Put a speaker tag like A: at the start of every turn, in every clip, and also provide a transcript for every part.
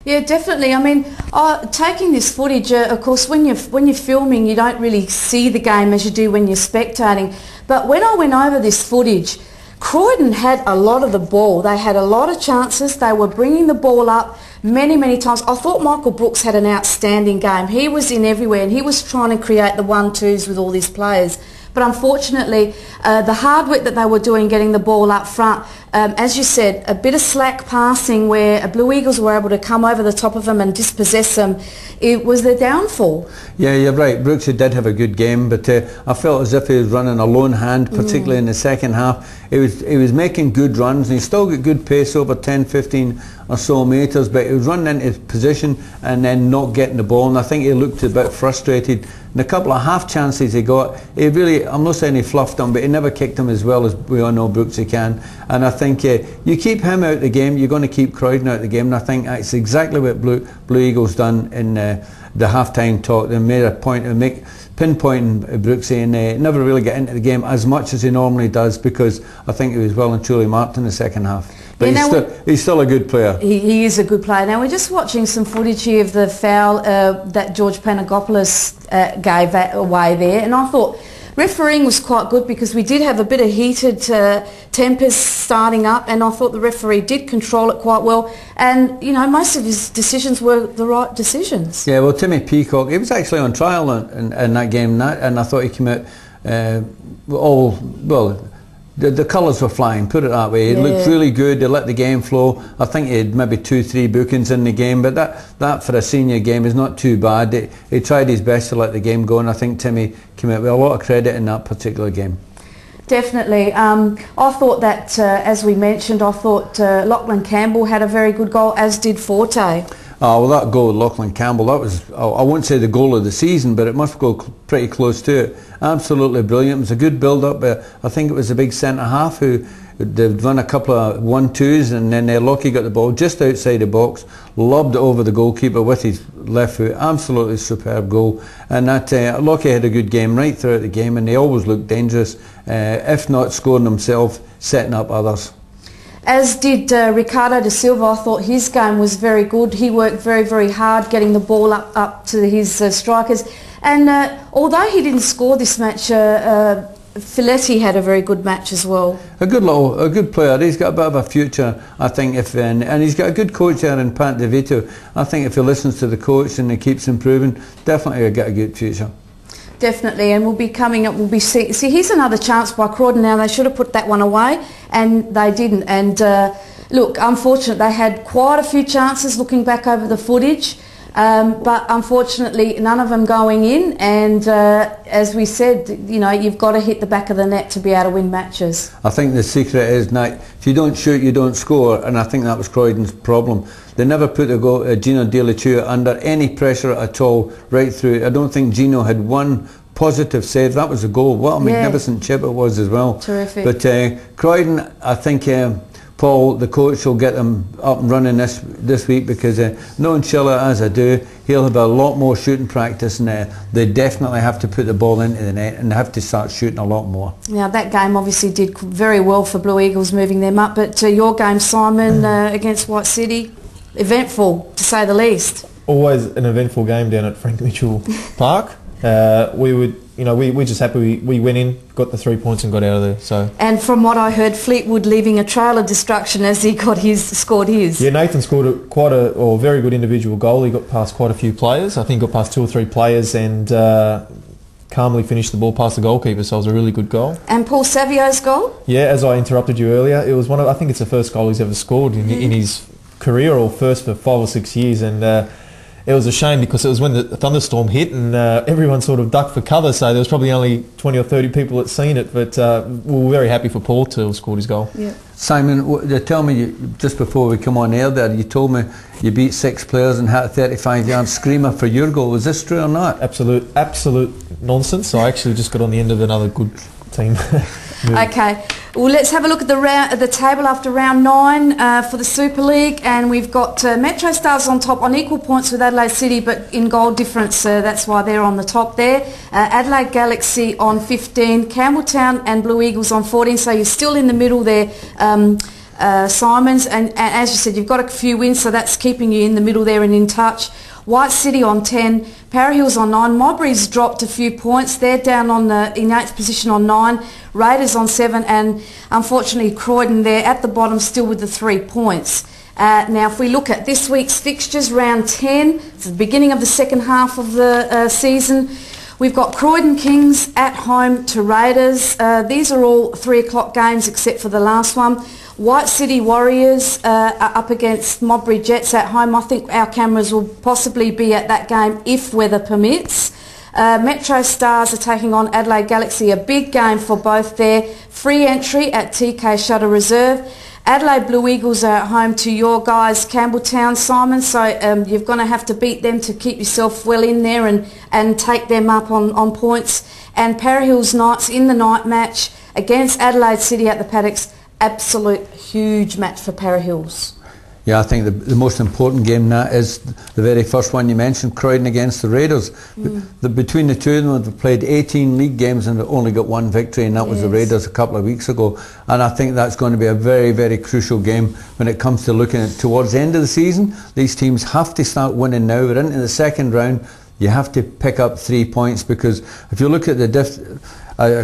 A: Yeah, definitely. I mean, taking this footage, of course, when you're filming, you don't really see the game as you do when you're spectating. But when I went over this footage, Croydon had a lot of the ball. They had a lot of chances. They were bringing the ball up many, many times. I thought Michael Brooks had an outstanding game. He was in everywhere and he was trying to create the 1-2s with all these players. But unfortunately, the hard work that they were doing getting the ball up front, as you said, a bit of slack passing where Blue Eagles were able to come over the top of them and dispossess them, it was their downfall.
B: Yeah, you're right. Brooksy did have a good game, but I felt as if he was running a lone hand, particularly in the second half. He was making good runs, and he still got good pace over 10, 15 or so metres, but he was running into his position and then not getting the ball, and I think he looked a bit frustrated. And a couple of half chances he got, he really, I'm not saying he fluffed them, but he never kicked them as well as we all know Brooksy can. And I think you keep him out of the game, you're going to keep Croydon out of the game, and I think that's exactly what Blue Eagles done in the half-time talk. They made a point of pinpointing Brooksy, and never really get into the game as much as he normally does, because I think he was well and truly marked in the second half. But he's still a good player. He
A: is a good player. Now we're just watching some footage here of the foul that George Panagopoulos gave away there, and I thought refereeing was quite good because we did have a bit of heated tempers starting up, and I thought the referee did control it quite well, and you know, most of his decisions were the right decisions.
B: Yeah, well, Timmy Peacock, he was actually on trial in that game, and I thought he came out the colours were flying, put it that way. It looked really good. They let the game flow. I think he had maybe 2-3 bookings in the game, but that for a senior game is not too bad. He tried his best to let the game go, and I think Timmy came out with a lot of credit in that particular game.
A: Definitely. I thought that, as we mentioned, I thought Lachlan Campbell had a very good goal, as did Forte.
B: Oh, well, that goal with Lachlan Campbell, that was, I won't say the goal of the season, but it must go pretty close to it. Absolutely brilliant. It was a good build-up. I think it was a big centre-half who they'd run a couple of 1-2s, and then Lockie got the ball just outside the box, lobbed it over the goalkeeper with his left foot. Absolutely superb goal. And that Lockie had a good game right throughout the game, and they always looked dangerous, if not scoring themselves, setting up others.
A: As did Ricardo da Silva. I thought his game was very good. He worked very, very hard getting the ball up to his strikers. And although he didn't score this match, Filetti had a very good match as well.
B: A good player. He's got a bit of a future, I think, and he's got a good coach there in Pantelis. I think if he listens to the coach and he keeps improving, definitely he'll get a good future.
A: Definitely, and we'll be coming up, we'll be see here's another chance by Croydon now. They should have put that one away, and they didn't. And look, unfortunately, they had quite a few chances looking back over the footage, but unfortunately none of them going in, and as we said, you know, you've got to hit the back of the net to be able to win matches.
B: I think the secret is now, if you don't shoot, you don't score, and I think that was Croydon's problem. They never put Gino De La Tua under any pressure at all right through. I don't think Gino had one positive save. That was a goal. What a magnificent chip it was as well.
A: Terrific.
B: But Croydon, I think Paul, the coach, will get them up and running this week, because knowing Schiller as I do, he'll have a lot more shooting practice, and they definitely have to put the ball into the net and have to start shooting a lot more.
A: Now that game obviously did very well for Blue Eagles, moving them up, but your game, Simon, against White City, eventful to say the least.
C: Always an eventful game down at Frank Mitchell Park. We're just happy we went in, got the 3 points and got out of there. So. And
A: from what I heard, Fleetwood leaving a trail of destruction as he scored his.
C: Yeah, Nathan scored a very good individual goal. He got past quite a few players. I think he got past 2 or 3 players and calmly finished the ball past the goalkeeper. So it was a really good goal. And Paul Savio's goal? Yeah, as I interrupted you earlier, it was I think it's the first goal he's ever scored in his career, or first for 5 or 6 years, and it was a shame because it was when the thunderstorm hit and everyone sort of ducked for cover, so there was probably only 20 or 30 people that seen it, but we were very happy for Paul to have scored his goal. Yeah. Simon, tell me, just before we come on air there, you told me you beat 6 players and had a 35-yard screamer for your goal. Was this true or not? Absolute nonsense. I actually just got on the end of another good team. Okay, well, let's have a look at the table after round 9 for the Super League, and we've got Metro Stars on top on equal points with Adelaide City, but in goal difference, that's why they're on the top there. Adelaide Galaxy on 15, Campbelltown and Blue Eagles on 14, so you're still in the middle there.
A: Simons, and as you said, you've got a few wins, so that's keeping you in the middle there and in touch. White City on 10, Para Hills on 9, Modbury's dropped a few points, they're down on in 8th position on 9, Raiders on 7, and unfortunately Croydon there at the bottom still with the 3 points. Now if we look at this week's fixtures, round 10, it's the beginning of the second half of the season. We've got Croydon Kings at home to Raiders. These are all 3 o'clock games except for the last one. White City Warriors are up against Modbury Jets at home. I think our cameras will possibly be at that game if weather permits. Metro Stars are taking on Adelaide Galaxy, a big game for both there. Free entry at TK Shutter Reserve. Adelaide Blue Eagles are at home to your guys Campbelltown, Simon, so you're going to have to beat them to keep yourself well in there and take them up on points. And Para Hills Knights in the night match against Adelaide City at the Paddocks. Absolute huge match for Para Hills.
B: Yeah, I think the most important game now is the very first one you mentioned, Croydon against the Raiders. Between the two of them, they've played 18 league games and they've only got 1 victory, and that was the Raiders a couple of weeks ago. And I think that's going to be a very, very crucial game when it comes to looking at towards the end of the season. These teams have to start winning now. We're into the second round. You have to pick up 3 points, because if you look at the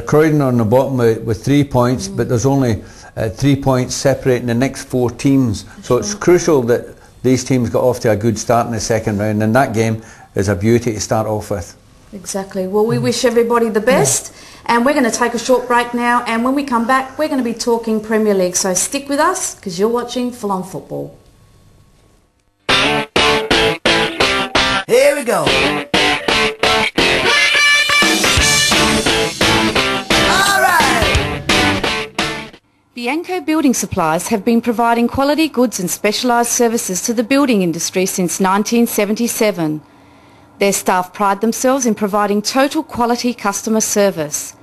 B: Croydon on the bottom with 3 points, but there's only 3 points separating the next 4 teams. So it's crucial that these teams got off to a good start in the second round, and that game is a beauty to start off with.
A: Exactly. Well, we wish everybody the best, and we're going to take a short break now, and when we come back we're going to be talking Premier League, so stick with us because you're watching Full On Football.
D: Here we go.
A: Bianco Building Supplies have been providing quality goods and specialised services to the building industry since 1977. Their staff pride themselves in providing total quality customer service.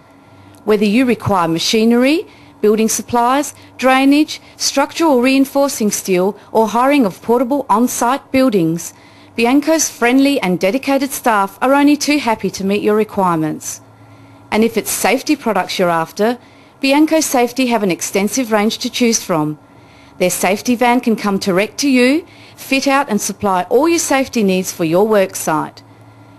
A: Whether you require machinery, building supplies, drainage, structural reinforcing steel or hiring of portable on-site buildings, Bianco's friendly and dedicated staff are only too happy to meet your requirements. And if it's safety products you're after, Bianco Safety have an extensive range to choose from. Their safety van can come direct to you, fit out and supply all your safety needs for your work site.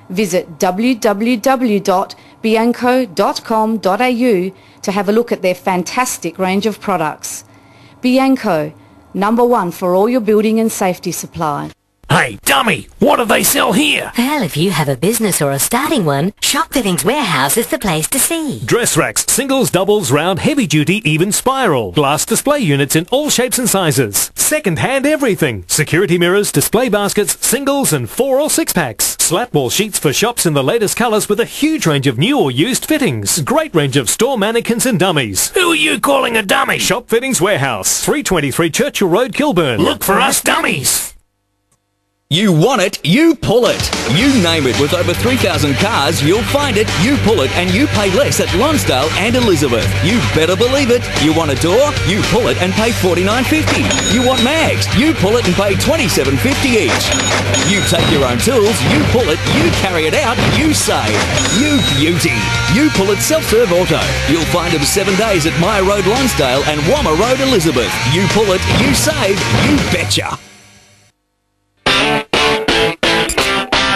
A: Visit www.bianco.com.au to have a look at their fantastic range of products. Bianco, #1 for all your building and safety supply.
E: Hey, dummy, what do they sell here?
F: Well, if you have a business or are starting one, Shop Fittings Warehouse is the place to see.
E: Dress racks, singles, doubles, round, heavy duty, even spiral. Glass display units in all shapes and sizes. Second-hand everything. Security mirrors, display baskets, singles and 4 or 6 packs. Slat wall sheets for shops in the latest colours with a huge range of new or used fittings. Great range of store mannequins and dummies. Who are you calling a dummy? Shop Fittings Warehouse, 323 Churchill Road, Kilburn. Look for us dummies.
G: You want it, you pull it. You name it. With over 3,000 cars, you'll find it, you pull it, and you pay less at Lonsdale and Elizabeth. You better believe it. You want a door? You pull it and pay $49.50. You want mags? You pull it and pay $27.50 each. You take your own tools, you pull it, you carry it out, you save. You beauty. You pull it self-serve auto. You'll find them 7 days at Myer Road Lonsdale and Wammer Road Elizabeth. You pull it, you save, you betcha.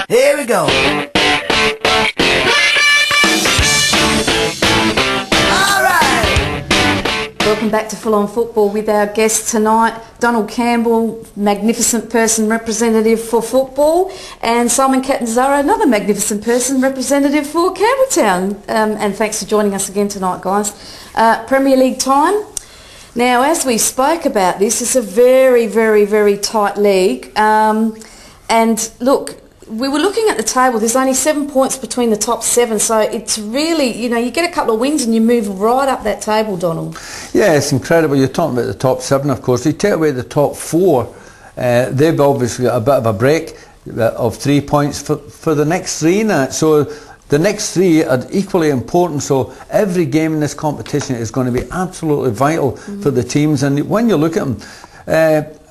D: Here we go. All right.
A: Welcome back to Full On Football with our guest tonight, Donald Campbell, magnificent person, representative for football, and Simon Catanzaro, another magnificent person, representative for Campbelltown. And thanks for joining us again tonight, guys. Premier League time. Now, as we spoke about this, it's a very, very, very tight league. And look, we were looking at the table, there's only 7 points between the top 7, so it's really, you know, you get a couple of wins and you move right up that table, Donald.
B: Yeah, it's incredible. You're talking about the top 7, of course. You take away the top 4, they've obviously got a bit of a break of 3 points for the next 3 now. So the next 3 are equally important, so every game in this competition is going to be absolutely vital for the teams. And when you look at them,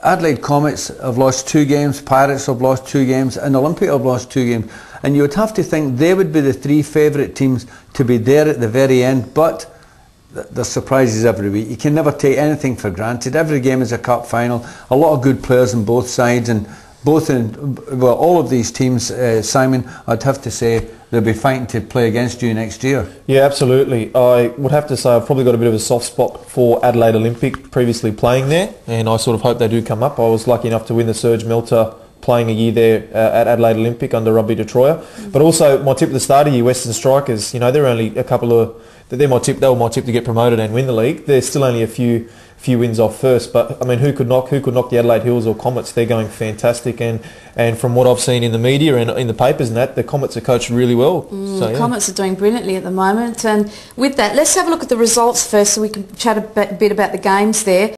B: Adelaide Comets have lost 2 games, Pirates have lost 2 games, and Olympia have lost 2 games. And you would have to think they would be the 3 favourite teams to be there at the very end. But there's surprises every week. You can never take anything for granted. Every game is a cup final. A lot of good players on both sides, and all of these teams, Simon, I'd have to say they'll be fighting to play against you next year.
C: Yeah, absolutely. I would have to say I've probably got a bit of a soft spot for Adelaide Olympic, previously playing there, and I sort of hope they do come up. I was lucky enough to win the Serge Milter playing a year there at Adelaide Olympic under Rugby Detroit. But also my tip at the start of the year, Western Strikers, you know, they're only a couple of, they were my tip to get promoted and win the league. They're still only a few wins off first, but I mean, who could knock the Adelaide Hills or Comets? They're going fantastic, and from what I've seen in the media and in the papers and that, the Comets are coached really well. So, yeah.
A: Comets are doing brilliantly at the moment, and with that, let's have a look at the results first so we can chat a bit about the games there.